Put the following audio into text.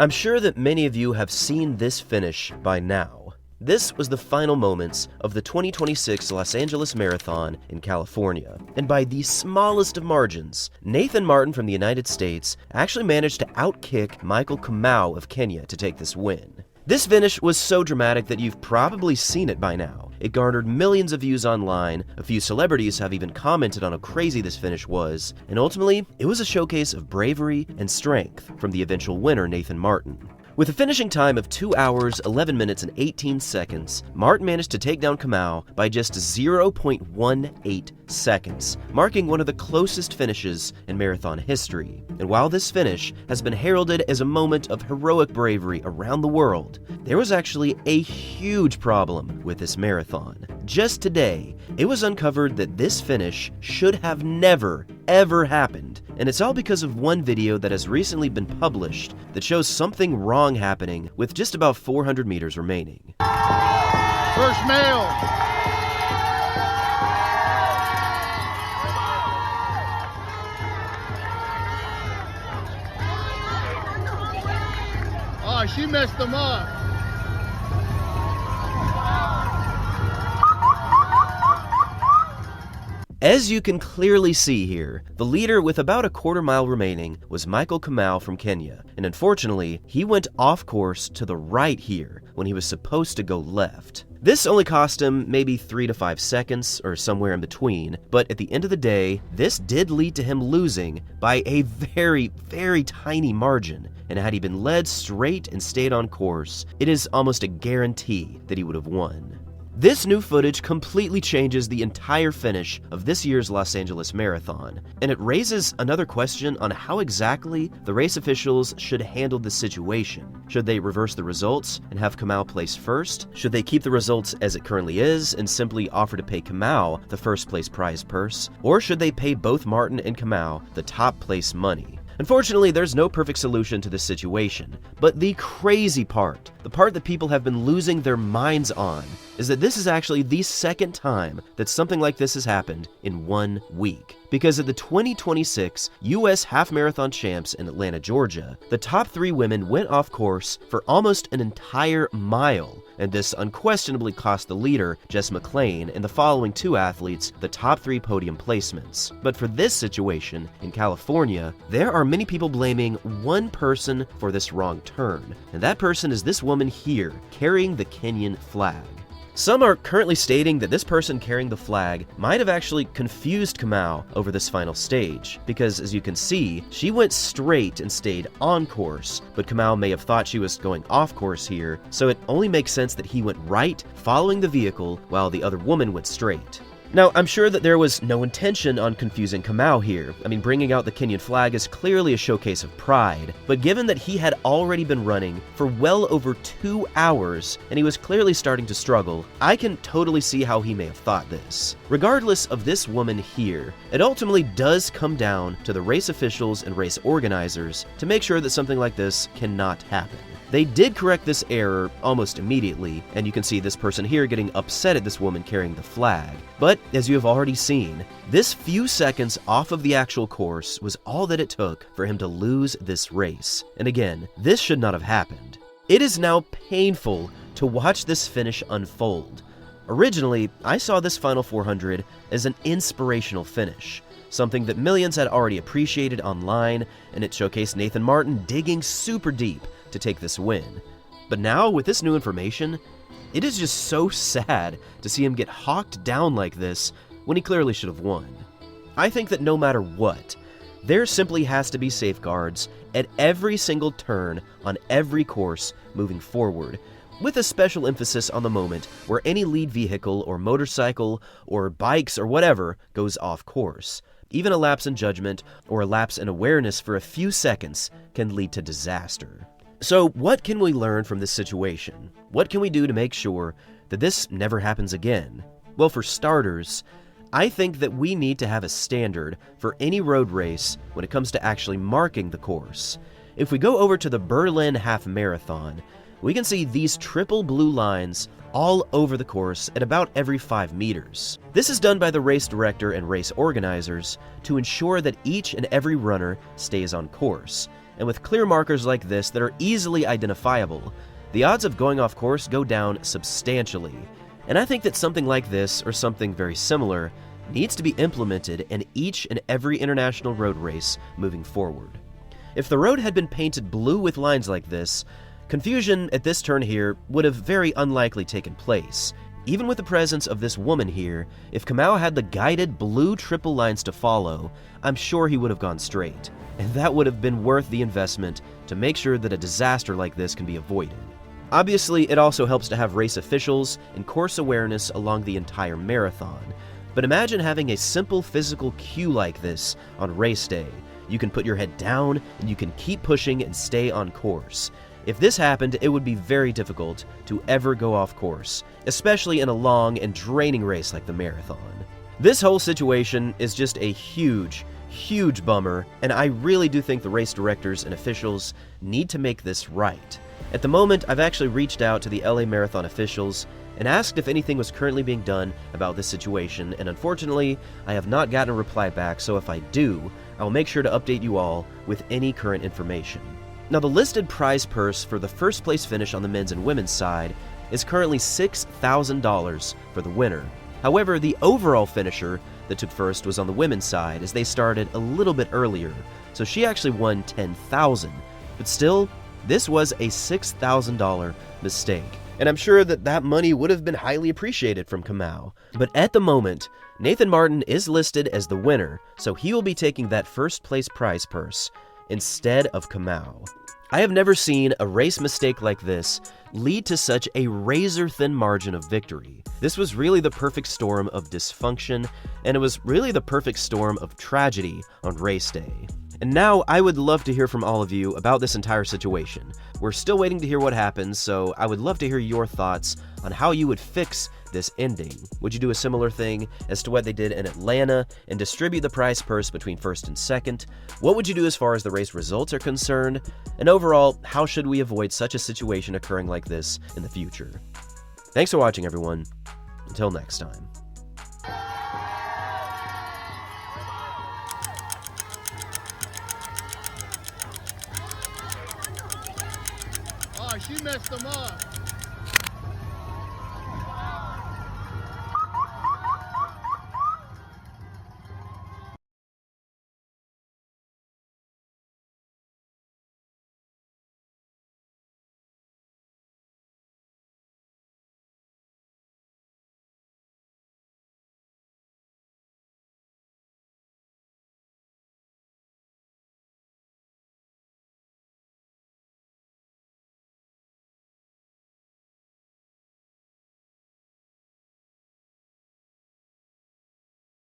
I'm sure that many of you have seen this finish by now. This was the final moments of the 2026 Los Angeles Marathon in California, and by the smallest of margins, Nathan Martin from the United States actually managed to outkick Michael Kamau of Kenya to take this win. This finish was so dramatic that you've probably seen it by now. It garnered millions of views online, a few celebrities have even commented on how crazy this finish was, and ultimately, it was a showcase of bravery and strength from the eventual winner, Nathan Martin. With a finishing time of 2 hours, 11 minutes, and 18 seconds, Martin managed to take down Kamau by just 0.18 seconds, marking one of the closest finishes in marathon history. And while this finish has been heralded as a moment of heroic bravery around the world, there was actually a huge problem with this marathon. Just today, it was uncovered that this finish should have never, ever happened, and it's all because of one video that has recently been published that shows something wrong happening with just about 400 meters remaining. First male. Oh, she messed them up. As you can clearly see here, the leader with about a quarter mile remaining was Michael Kamau from Kenya, and unfortunately, he went off course to the right here when he was supposed to go left. This only cost him maybe 3 to 5 seconds or somewhere in between, but at the end of the day, this did lead to him losing by a very, very tiny margin, and had he been led straight and stayed on course, it is almost a guarantee that he would have won. This new footage completely changes the entire finish of this year's Los Angeles Marathon, and it raises another question on how exactly the race officials should handle this situation. Should they reverse the results and have Kamau place first? Should they keep the results as it currently is and simply offer to pay Kamau the first place prize purse? Or should they pay both Martin and Kamau the top place money? Unfortunately, there's no perfect solution to this situation, but the crazy part, the part that people have been losing their minds on, is that this is actually the second time that something like this has happened in 1 week. Because at the 2026 US Half Marathon Champs in Atlanta, Georgia, the top 3 women went off course for almost an entire mile, and this unquestionably cost the leader, Jess McLean, and the following 2 athletes the top 3 podium placements. But for this situation in California, there are many people blaming one person for this wrong turn, and that person is this woman here, carrying the Kenyan flag. Some are currently stating that this person carrying the flag might have actually confused Kamau over this final stage, because as you can see, she went straight and stayed on course, but Kamau may have thought she was going off course here, so it only makes sense that he went right, following the vehicle, while the other woman went straight. Now, I'm sure that there was no intention on confusing Kamau here. I mean, bringing out the Kenyan flag is clearly a showcase of pride, but given that he had already been running for well over 2 hours, and he was clearly starting to struggle, I can totally see how he may have thought this. Regardless of this woman here, it ultimately does come down to the race officials and race organizers to make sure that something like this cannot happen. They did correct this error almost immediately, and you can see this person here getting upset at this woman carrying the flag. But, as you have already seen, this few seconds off of the actual course was all that it took for him to lose this race. And again, this should not have happened. It is now painful to watch this finish unfold. Originally, I saw this final 400 as an inspirational finish, something that millions had already appreciated online, and it showcased Nathan Martin digging super deep to take this win. But now, with this new information, it is just so sad to see him get hawked down like this when he clearly should have won. I think that no matter what, there simply has to be safeguards at every single turn on every course moving forward, with a special emphasis on the moment where any lead vehicle or motorcycle or bikes or whatever goes off course. Even a lapse in judgment or a lapse in awareness for a few seconds can lead to disaster. So what can we learn from this situation? What can we do to make sure that this never happens again? Well, for starters, I think that we need to have a standard for any road race when it comes to actually marking the course. If we go over to the Berlin Half Marathon, we can see these triple blue lines all over the course at about every 5 meters. This is done by the race director and race organizers to ensure that each and every runner stays on course. and with clear markers like this that are easily identifiable, the odds of going off course go down substantially. And I think that something like this, or something very similar, needs to be implemented in each and every international road race moving forward. If the road had been painted blue with lines like this, confusion at this turn here would have very unlikely taken place. Even with the presence of this woman here, if Kamau had the guided blue triple lines to follow, I'm sure he would have gone straight. And that would have been worth the investment to make sure that a disaster like this can be avoided. Obviously, it also helps to have race officials and course awareness along the entire marathon. But imagine having a simple physical cue like this on race day. You can put your head down and you can keep pushing and stay on course. If this happened, it would be very difficult to ever go off course, especially in a long and draining race like the marathon. This whole situation is just a huge bummer, and I really do think the race directors and officials need to make this right. At the moment, I've actually reached out to the LA Marathon officials and asked if anything was currently being done about this situation, and unfortunately, I have not gotten a reply back, so if I do, I will make sure to update you all with any current information. Now, the listed prize purse for the first place finish on the men's and women's side is currently $6,000 for the winner. However, the overall finisher that took first was on the women's side, as they started a little bit earlier, so she actually won $10,000. But still, this was a $6,000 mistake, and I'm sure that that money would have been highly appreciated from Kamau. But at the moment, Nathan Martin is listed as the winner, so he will be taking that first place prize purse instead of Kamau. I have never seen a race mistake like this lead to such a razor-thin margin of victory. This was really the perfect storm of dysfunction, and it was really the perfect storm of tragedy on race day. And now I would love to hear from all of you about this entire situation. We're still waiting to hear what happens, so I would love to hear your thoughts on how you would fix this ending. Would you do a similar thing as to what they did in Atlanta and distribute the prize purse between first and second? What would you do as far as the race results are concerned? And overall, how should we avoid such a situation occurring like this in the future? Thanks for watching, everyone. Until next time. Oh, she messed them up.